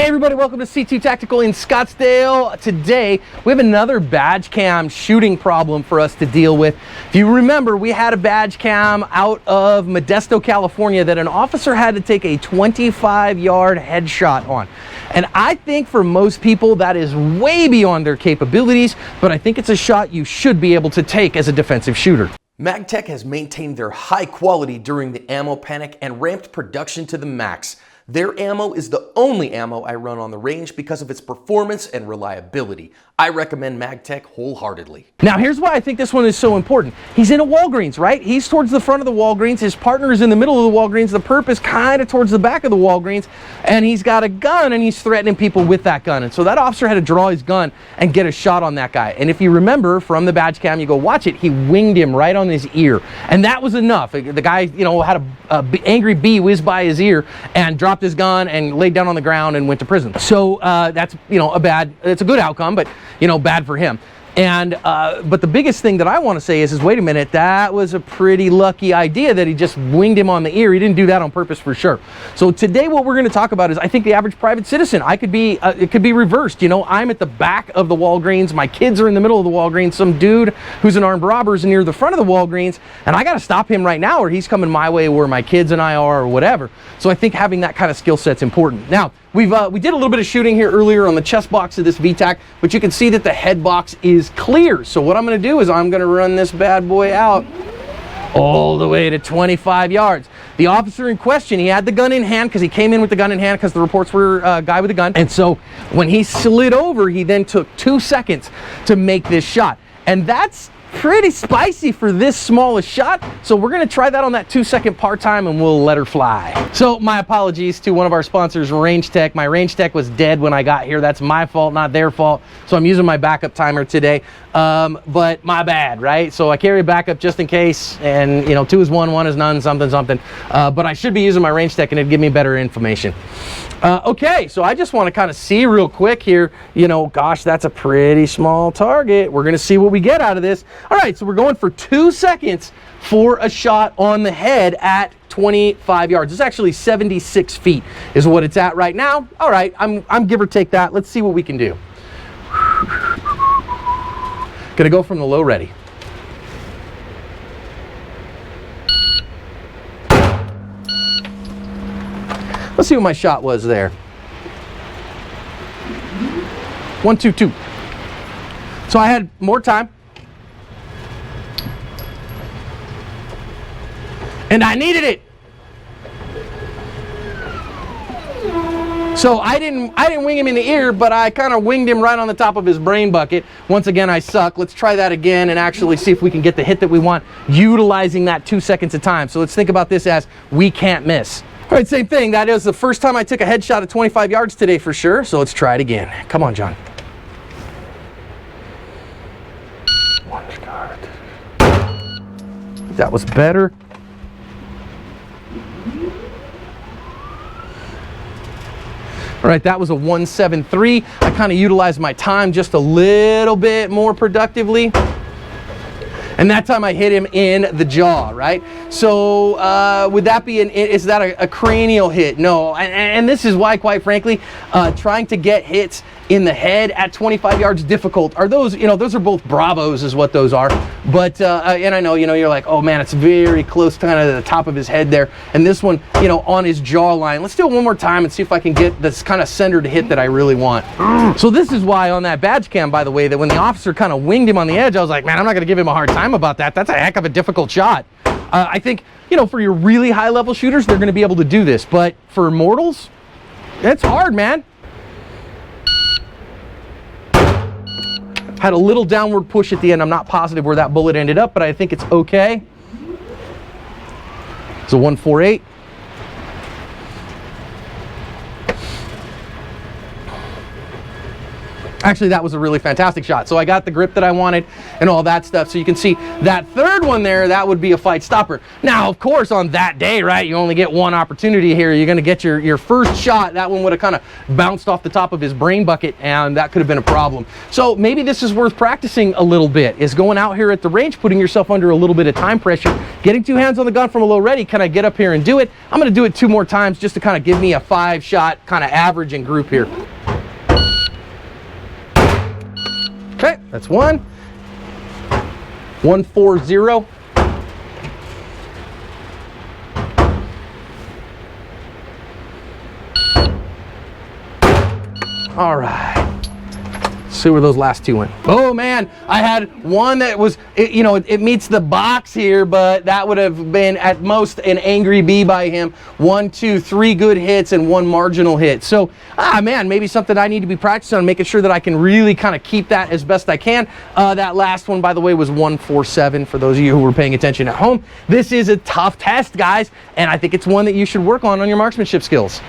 Hey everybody, welcome to C2 Tactical in Scottsdale. Today we have another badge cam shooting problem for us to deal with. If you remember, we had a badge cam out of Modesto, California that an officer had to take a 25-yard headshot on. And I think for most people that is way beyond their capabilities, but I think it's a shot you should be able to take as a defensive shooter. Magtech has maintained their high quality during the ammo panic and ramped production to the max. Their ammo is the only ammo I run on the range because of its performance and reliability. I recommend Magtech wholeheartedly. Now here's why I think this one is so important. He's in a Walgreens, right? He's towards the front of the Walgreens. His partner is in the middle of the Walgreens. The perp is kind of towards the back of the Walgreens. And he's got a gun and he's threatening people with that gun. And so that officer had to draw his gun and get a shot on that guy. And if you remember from the badge cam, you go watch it, he winged him right on his ear. And that was enough. The guy, had a angry bee whiz by his ear and dropped his gun and laid down on the ground and went to prison. So that's, it's a good outcome, but bad for him. And but the biggest thing that I want to say is wait a minute, that was a pretty lucky idea that he just winged him on the ear. He didn't do that on purpose for sure. So today what we're going to talk about is I think the average private citizen, it could be reversed. I'm at the back of the Walgreens, my kids are in the middle of the Walgreens, some dude who's an armed robber is near the front of the Walgreens, and I got to stop him right now or he's coming my way where my kids and I are or whatever. So I think having that kind of skill set's important. Now, we did a little bit of shooting here earlier on the chest box of this VTAC, but you can see that the head box is clear. So what I'm going to do is I'm going to run this bad boy out all the way to 25 yards. The officer in question, he had the gun in hand because he came in with the gun in hand because the reports were a guy with a gun. And so when he slid over, he then took 2 seconds to make this shot. And that's pretty spicy for this small a shot, so we're going to try that on that 2-second part time and we'll let her fly. So my apologies to one of our sponsors, Range Tech. My Range Tech was dead when I got here. That's my fault, not their fault. So I'm using my backup timer today, but my bad, right? So I carry a backup just in case, and 2 is 1, 1 is none, something. But I should be using my Range Tech and it'd give me better information. Okay, so I just want to kind of see real quick here, gosh, that's a pretty small target. We're going to see what we get out of this. All right, so we're going for 2 seconds for a shot on the head at 25 yards. It's actually 76 feet is what it's at right now. All right, I'm give or take that. Let's see what we can do. Gonna go from the low ready. Let's see what my shot was there. 1, 2, 2. So I had more time. And I needed it. So I didn't wing him in the ear, but I kind of winged him right on the top of his brain bucket. Once again, I suck. Let's try that again and actually see if we can get the hit that we want utilizing that 2 seconds of time. So let's think about this as we can't miss. All right, same thing. That is the first time I took a headshot at 25 yards today for sure. So let's try it again. Come on, John. That was better. All right, that was a 173. I kind of utilized my time just a little bit more productively. And that time I hit him in the jaw, right? So would that be is that a cranial hit? No, and this is why, quite frankly, trying to get hits in the head at 25 yards difficult. Are those, those are both Bravos is what those are. But, and I know, you're like, oh man, it's very close kind of to the top of his head there. And this one, on his jawline. Let's do it one more time and see if I can get this kind of centered hit that I really want. So this is why on that badge cam, by the way, that when the officer kind of winged him on the edge, I was like, man, I'm not going to give him a hard time about that. That's a heck of a difficult shot. I think, for your really high level shooters, they're going to be able to do this. But for mortals, it's hard, man. Had a little downward push at the end. I'm not positive where that bullet ended up, but I think it's okay. It's a 148. Actually, that was a really fantastic shot. So I got the grip that I wanted and all that stuff. So you can see that third one there, that would be a fight stopper. Now, of course, on that day, right, you only get one opportunity here. You're going to get your first shot. That one would have kind of bounced off the top of his brain bucket, and that could have been a problem. So maybe this is worth practicing a little bit, is going out here at the range, putting yourself under a little bit of time pressure, getting 2 hands on the gun from a low ready. Can I get up here and do it? I'm going to do it 2 more times just to kind of give me a 5-shot kind of average and group here. Okay, that's 1. 1-4-0. All right. See where those last 2 went. Oh man, I had one that was, it meets the box here, but that would have been at most an angry B by him. 1, 2, 3 good hits and 1 marginal hit. So, man, maybe something I need to be practicing on, making sure that I can really kind of keep that as best I can. That last one, by the way, was 1-4-7 for those of you who were paying attention at home. This is a tough test, guys, and I think it's one that you should work on your marksmanship skills.